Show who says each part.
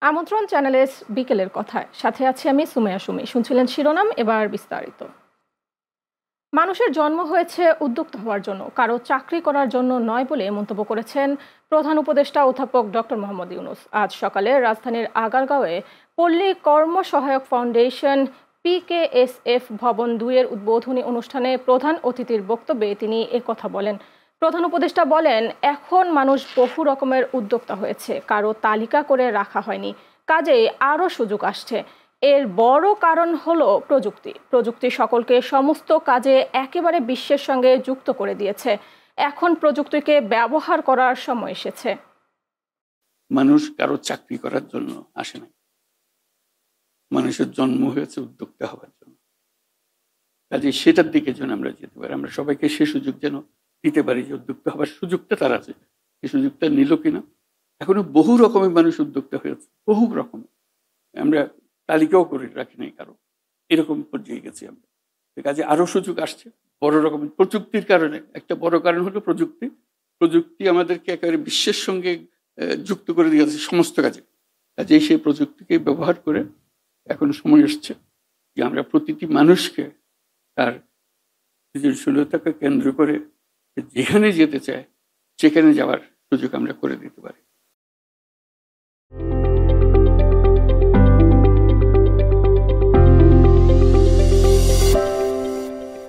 Speaker 1: আমন্ত্রণ চ্যানেলের বিকেলের কথায়, সাথে আছি আমি সুমেয়া সুমি। শুনছিলেন শিরোনাম, এবার বিস্তারিত। মানুষের জন্ম হয়েছে উদ্যোক্তা হওয়ার জন্য, কারো চাকরি করার জন্য নয় বলে মন্তব্য করেছেন প্রধান উপদেষ্টা অধ্যাপক ডক্টর মোহাম্মদ ইউনূস। আজ সকালে রাজধানীর আগারগাঁওয়ে পল্লী কর্ম সহায়ক ফাউন্ডেশন PKSF ভবন ২ এর উদ্বোধনী অনুষ্ঠানে প্রধান অতিথির বক্তব্যে তিনি একথা বলেন। প্রধান উপদেষ্টা বলেন, এখন মানুষ বহু রকমের উদ্যোক্তা হয়েছে, কারো তালিকা করে রাখা হয়নি, কাজেই আরও সুযোগ আসছে। এর বড় কারণ হলো প্রযুক্তি। প্রযুক্তি সকলকে সমস্ত কাজে একেবারে বিশ্বের সঙ্গে যুক্ত করে দিয়েছে। এখন প্রযুক্তিকে ব্যবহার করার সময় এসেছে।
Speaker 2: মানুষ কারো চাকরি করার জন্য আসে না, মানুষের জন্ম হয়েছে উদ্যোক্তা হওয়ার জন্য। কাজে সেটার দিকে যেন আমরা যেতে পারি, আমরা সবাইকে সে সুযোগ যেন দিতে পারি যে উদ্যোক্তা হওয়ার সুযোগটা তার আছে। সেই সুযোগটা নিল কিনা? এখনো বহু রকমের মানুষ উদ্যোক্তা হয়েছে, বহু রকমের, আমরা তালিকাও করে রাখি নাই কারো, এরকম পর্যায়ে গেছি আমরা। কাজে আরো সুযোগ আসছে বড় রকমের প্রযুক্তির কারণে। একটা বড় কারণ হলো প্রযুক্তি। প্রযুক্তি আমাদেরকে একেবারে বিশ্বের সঙ্গে যুক্ত করে দিয়েছে সমস্ত কাজে। কাজেই সেই প্রযুক্তিকে ব্যবহার করে এখন সময় এসছে যে আমরা প্রতিটি মানুষকে তার সৃজনশীলতাকে কেন্দ্র করে যেখানে যেতে চায় সেখানে যাওয়ার সুযোগ আমরা করে দিতে পারি।